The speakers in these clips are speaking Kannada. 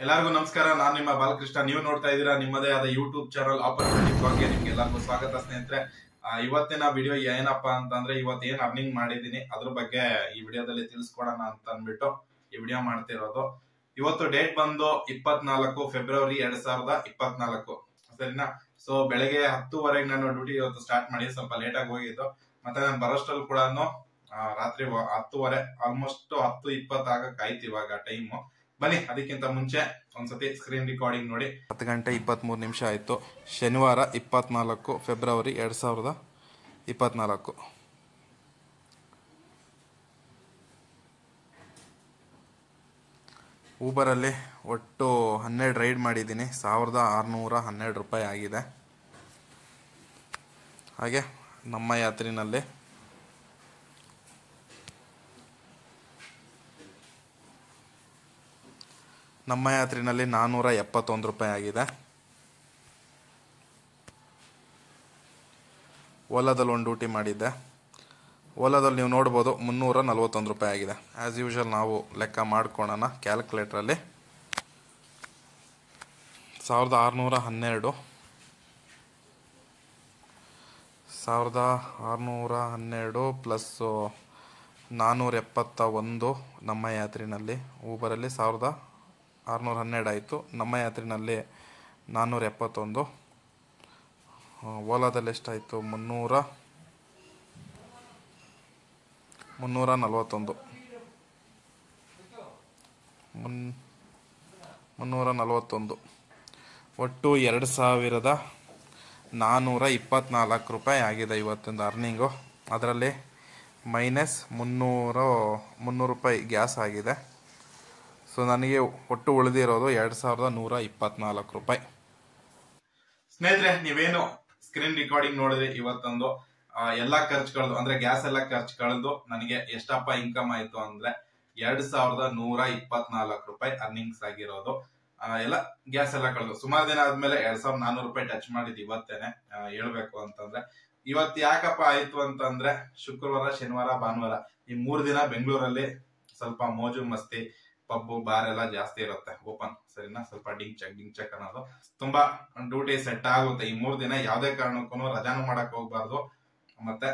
ಎಲ್ಲರಿಗೂ ನಮಸ್ಕಾರ. ನಾನು ನಿಮ್ಮ ಬಾಲಕೃಷ್ಣ. ನೀವು ನೋಡ್ತಾ ಇದ್ದೀರಾ ನಿಮ್ಮದೇ ಆದ ಯೂಟ್ಯೂಬ್ ಚಾನಲ್ ಆಪರ್ಚುನಿಟಿ ಬಗ್ಗೆ. ನಿಮ್ಗೆ ಎಲ್ಲರಿಗೂ ಸ್ವಾಗತ ಸ್ನೇಹಿತರೆ. ಇವತ್ತಿನ ವಿಡಿಯೋ ಏನಪ್ಪಾ ಅಂತಂದ್ರೆ, ಇವತ್ತು ಏನ್ ಅರ್ನಿಂಗ್ ಮಾಡಿದೀನಿ ಅದ್ರ ಬಗ್ಗೆ ಈ ವಿಡಿಯೋದಲ್ಲಿ ತಿಳಿಸ್ಕೊಡೋಣ ಅಂತ ಅಂದ್ಬಿಟ್ಟು ಈ ವಿಡಿಯೋ ಮಾಡ್ತಿರೋದು. ಇವತ್ತು ಡೇಟ್ ಬಂದು 24 ಫೆಬ್ರವರಿ 2024, ಸರಿನಾ? ಸೊ ಬೆಳಗ್ಗೆ 10:30 ನಾನು ಡ್ಯೂಟಿ ಇವತ್ತು ಸ್ಟಾರ್ಟ್ ಮಾಡಿ ಸ್ವಲ್ಪ ಲೇಟ್ ಆಗಿ ಹೋಗಿದ್ದು. ಮತ್ತೆ ನಾನು ಬರೋಷ್ಟಲ್ಲಿ ಕೂಡ ರಾತ್ರಿ 10:30, ಆಲ್ಮೋಸ್ಟ್ 10:20 ಆಗಕ್ ಆಯ್ತು ಇವಾಗ ಟೈಮು. ಬನ್ನಿ ಅದಕ್ಕಿಂತ ಮುಂಚೆ ಒಂದ್ಸತಿ ಸ್ಕ್ರೀನ್ ರೆಕಾರ್ಡಿಂಗ್ ನೋಡಿ. 10:23 ಆಯ್ತು. ಶನಿವಾರ 24 ಫೆಬ್ರವರಿ 2024. ಊಬರಲ್ಲಿ ಒಟ್ಟು 12 ರೈಡ್ ಮಾಡಿದ್ದೀನಿ. 1612 ರೂಪಾಯಿ ಆಗಿದೆ. ಹಾಗೆ ನಮ್ಮ ಯಾತ್ರಿನಲ್ಲಿ ನಮ್ಮ ಯಾತ್ರಿನಲ್ಲಿ 471 ರೂಪಾಯಿ ಆಗಿದೆ. ಓಲಾದಲ್ಲಿ ಒಂದು ಡ್ಯೂಟಿ ಮಾಡಿದ್ದೆ. ಓಲಾದಲ್ಲಿ ನೀವು ನೋಡ್ಬೋದು 341 ರೂಪಾಯಿ ಆಗಿದೆ. ಆ್ಯಸ್ ಯೂಶುವಲ್ ನಾವು ಲೆಕ್ಕ ಮಾಡ್ಕೊಳ್ಳೋಣ ಕ್ಯಾಲ್ಕುಲೇಟ್ರಲ್ಲಿ. 1612 ಪ್ಲಸ್ 471 ನಮ್ಮ ಯಾತ್ರಿನಲ್ಲಿ. ಊಬರಲ್ಲಿ 1612 ಆಯಿತು. ನಮ್ಮ ಯಾತ್ರಿನಲ್ಲಿ 471. ಓಲಾದಲ್ಲಿ ಎಷ್ಟಾಯಿತು? 341. ಒಟ್ಟು 2424 ರೂಪಾಯಿ ಆಗಿದೆ ಇವತ್ತಿಂದ ಅರ್ನಿಂಗು. ಅದರಲ್ಲಿ ಮೈನಸ್ 300 ರೂಪಾಯಿ ಗ್ಯಾಸ್ ಆಗಿದೆ. ಸೊ ನನಗೆ ಒಟ್ಟು ಉಳಿದಿರೋದು 2124 ರೂಪಾಯಿ. ಸ್ನೇಹಿತರೆ, ನೀವೇನು ಸ್ಕ್ರೀನ್ ರೆಕಾರ್ಡಿಂಗ್ ನೋಡಿದ್ರೆ ಇವತ್ತೊಂದು ಎಲ್ಲಾ ಖರ್ಚುಗಳದು ಅಂದ್ರೆ ಗ್ಯಾಸ್ ಎಲ್ಲ ಖರ್ಚು ಕಳೆದು ನನಗೆ ಎಷ್ಟಪ್ಪ ಇನ್ಕಮ್ ಆಯ್ತು ಅಂದ್ರೆ 2124 ರೂಪಾಯಿ ಅರ್ನಿಂಗ್ಸ್ ಆಗಿರೋದು. ಎಲ್ಲ ಗ್ಯಾಸ್ ಎಲ್ಲ ಕಳೆದು ಸುಮಾರು ದಿನ ಆದ್ಮೇಲೆ 2400 ರೂಪಾಯಿ ಟಚ್ ಮಾಡಿದ್ ಇವತ್ತೇನೆ. ಹೇಳ್ಬೇಕು ಅಂತಂದ್ರೆ ಇವತ್ತು ಯಾಕಪ್ಪ ಆಯ್ತು ಅಂತಂದ್ರೆ, ಶುಕ್ರವಾರ, ಶನಿವಾರ, ಭಾನುವಾರ ಈ 3 ದಿನ ಬೆಂಗಳೂರಲ್ಲಿ ಸ್ವಲ್ಪ ಮೋಜು ಮಸ್ತಿ, ಪಬ್ಬು ಬಾರ್ ಎಲ್ಲ ಜಾಸ್ತಿ ಇರುತ್ತೆ ಓಪನ್, ಸರಿನಾ? ಸ್ವಲ್ಪ ಡಿಂಗ್ ಚೆಕ್ ಅನ್ನೋದು ತುಂಬಾ ಡ್ಯೂಟಿ ಸೆಟ್ ಆಗುತ್ತೆ. ಈ 3 ದಿನ ಯಾವ್ದೇ ಕಾರಣಕ್ಕೂ ರಜಾನು ಮಾಡಕ್ ಹೋಗ್ಬಾರ್ದು, ಮತ್ತೆ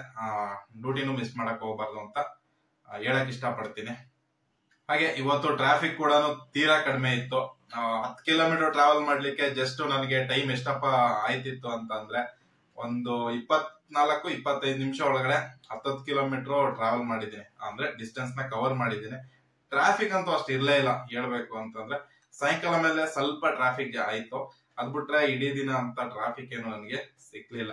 ಡ್ಯೂಟಿನೂ ಮಿಸ್ ಮಾಡಕ್ ಹೋಗ್ಬಾರ್ದು ಅಂತ ಹೇಳಕ್ ಇಷ್ಟಪಡ್ತೀನಿ. ಹಾಗೆ ಇವತ್ತು ಟ್ರಾಫಿಕ್ ಕೂಡ ತೀರಾ ಕಡಿಮೆ ಇತ್ತು. 10 ಕಿಲೋಮೀಟರ್ ಟ್ರಾವೆಲ್ ಮಾಡ್ಲಿಕ್ಕೆ ಜಸ್ಟ್ ನನಗೆ ಟೈಮ್ ಎಷ್ಟಪ್ಪ ಆಯ್ತಿತ್ತು ಅಂತಂದ್ರೆ, ಒಂದು 24-25 ನಿಮಿಷ ಒಳಗಡೆ 10 ಕಿಲೋಮೀಟರ್ ಟ್ರಾವೆಲ್ ಮಾಡಿದ್ದೀನಿ. ಅಂದ್ರೆ ಡಿಸ್ಟೆನ್ಸ್ ನ ಕವರ್ ಮಾಡಿದ್ದೀನಿ. ಟ್ರಾಫಿಕ್ ಅಂತೂ ಅಷ್ಟು ಇರ್ಲೇ ಇಲ್ಲ. ಹೇಳ್ಬೇಕು ಅಂತಂದ್ರೆ ಸಾಯಂಕಾಲ ಮೇಲೆ ಸ್ವಲ್ಪ ಟ್ರಾಫಿಕ್ ಆಯ್ತು. ಅದ್ ಬಿಟ್ರೆ ಇಡೀ ದಿನ ಅಂತ ಟ್ರಾಫಿಕ್ ಏನು ನನಗೆ ಸಿಕ್ಲಿಲ್ಲ.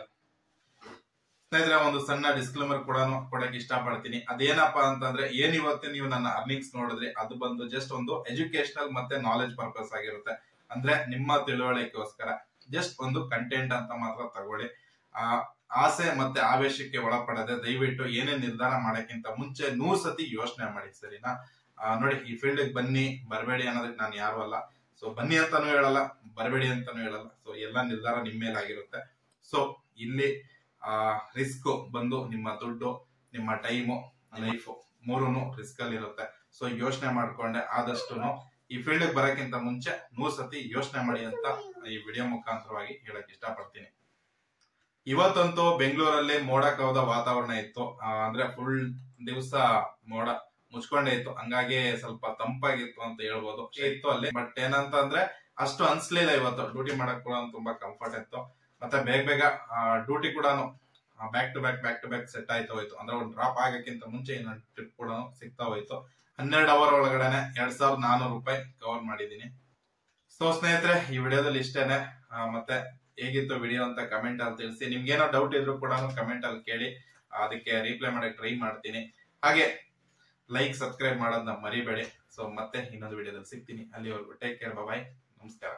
ಸ್ನೇಹಿತರೆ, ಒಂದು ಸಣ್ಣ ಡಿಸ್ಕ್ಲೇಮರ್ ಕೂಡ ಕೊಡಕ್ಕೆ ಇಷ್ಟಪಡ್ತೀನಿ. ಅದೇನಪ್ಪಾ ಅಂತಂದ್ರೆ, ಏನ್ ಇವತ್ತು ನೀವು ನನ್ನ ಅರ್ನಿಂಗ್ಸ್ ನೋಡಿದ್ರೆ ಅದು ಬಂದು ಜಸ್ಟ್ ಒಂದು ಎಜುಕೇಶನಲ್ ಮತ್ತೆ ನಾಲೆಜ್ ಪರ್ಪಸ್ ಆಗಿರುತ್ತೆ. ಅಂದ್ರೆ ನಿಮ್ಮ ತಿಳುವಳಿಕೆಗೋಸ್ಕರ ಜಸ್ಟ್ ಒಂದು ಕಂಟೆಂಟ್ ಅಂತ ಮಾತ್ರ ತಗೊಳ್ಳಿ. ಆಸೆ ಮತ್ತೆ ಆವೇಶಕ್ಕೆ ಒಳಪಡದೆ ದಯವಿಟ್ಟು ಏನೇ ನಿರ್ಧಾರ ಮಾಡಕ್ಕಿಂತ ಮುಂಚೆ 100 ಸತಿ ಯೋಚನೆ ಮಾಡಿ, ಸರಿನಾ? ನೋಡಿ, ಈ ಫೀಲ್ಡ್ ಬನ್ನಿ ಬರಬೇಡಿ ಅನ್ನೋದಕ್ಕೆ ನಾನು ಯಾರು ಅಲ್ಲ. ಸೊ ಬನ್ನಿ ಅಂತಾನು ಹೇಳಲ್ಲ, ಬರಬೇಡಿ ಅಂತಾನು ಹೇಳಲ್ಲ. ಸೊ ಎಲ್ಲಾ ನಿರ್ಧಾರ ನಿಮ್ಮ ಮೇಲಾಗಿರುತ್ತೆ. ಸೊ ಇಲ್ಲಿ ರಿಸ್ಕ್ ಬಂದು ನಿಮ್ಮ ದುಡ್ಡು, ನಿಮ್ಮ ಟೈಮು, ಲೈಫ್ ಮೂರೂನು ರಿಸ್ಕ್ ಅಲ್ಲಿ ಇರುತ್ತೆ. ಸೊ ಯೋಚನೆ ಮಾಡ್ಕೊಂಡೆ ಆದಷ್ಟು ಈ ಫೀಲ್ಡ್ ಬರಕ್ಕಿಂತ ಮುಂಚೆ 100 ಸತಿ ಯೋಚನೆ ಮಾಡಿ ಅಂತ ಈ ವಿಡಿಯೋ ಮುಖಾಂತರವಾಗಿ ಹೇಳಕ್ ಇಷ್ಟಪಡ್ತೀನಿ. ಇವತ್ತಂತೂ ಬೆಂಗಳೂರಲ್ಲಿ ಮೋಡ ಕವಿದ ವಾತಾವರಣ ಇತ್ತು. ಅಂದ್ರೆ ಫುಲ್ ದಿವಸ ಮೋಡ ಮುಚ್ಕೊಂಡೇ ಇತ್ತು. ಹಂಗಾಗಿ ಸ್ವಲ್ಪ ತಂಪಾಗಿತ್ತು ಅಂತ ಹೇಳ್ಬೋದು. ಇತ್ತು ಅಲ್ಲಿ. ಬಟ್ ಏನಂತ ಅಂದ್ರೆ ಅಷ್ಟು ಅನ್ಸ್ಲಿಲ್ಲ. ಇವತ್ತು ಡ್ಯೂಟಿ ಮಾಡಕ್ ಕೂಡ ತುಂಬಾ ಕಂಫರ್ಟ್ ಇತ್ತು. ಮತ್ತೆ ಬೇಗ ಡ್ಯೂಟಿ ಕೂಡ ಬ್ಯಾಕ್ ಟು ಬ್ಯಾಕ್ ಸೆಟ್ ಆಯ್ತು ಹೋಯ್ತು. ಅಂದ್ರೆ ಒಂದು ಡ್ರಾಪ್ ಆಗಕ್ಕಿಂತ ಮುಂಚೆ ಇನ್ನೊಂದು ಟ್ರಿಪ್ ಕೂಡ ಸಿಗ್ತಾ ಹೋಯ್ತು. 12 ಅವರ್ ಒಳಗಡೆನೆ 2400 ರೂಪಾಯಿ ಕವರ್ ಮಾಡಿದೀನಿ. ಸೊ ಸ್ನೇಹಿತರೆ, ಈ ವಿಡಿಯೋದಲ್ಲಿ ಇಷ್ಟೇನೆ. ಮತ್ತೆ ಹೇಗಿತ್ತು ವಿಡಿಯೋ ಅಂತ ಕಮೆಂಟ್ ಅಲ್ಲಿ ತಿಳಿಸಿ. ನಿಮ್ಗೇನೋ ಡೌಟ್ ಇದ್ರು ಕೂಡ ಕಮೆಂಟ್ ಅಲ್ಲಿ ಕೇಳಿ, ಅದಕ್ಕೆ ರಿಪ್ಲೈ ಮಾಡಕ್ ಟ್ರೈ ಮಾಡ್ತೀನಿ. ಹಾಗೆ ಲೈಕ್, ಸಬ್ಸ್ಕ್ರೈಬ್ ಮಾಡೋದನ್ನ ಮರಿಬೇಡಿ. ಸೊ ಮತ್ತೆ ಇನ್ನೊಂದು ವಿಡಿಯೋದಲ್ಲಿ ಸಿಗ್ತೀನಿ. ಅಲ್ಲಿವರೆಗೂ ಟೇಕ್ ಕೇರ್, ಬಾಯ್, ನಮಸ್ಕಾರ.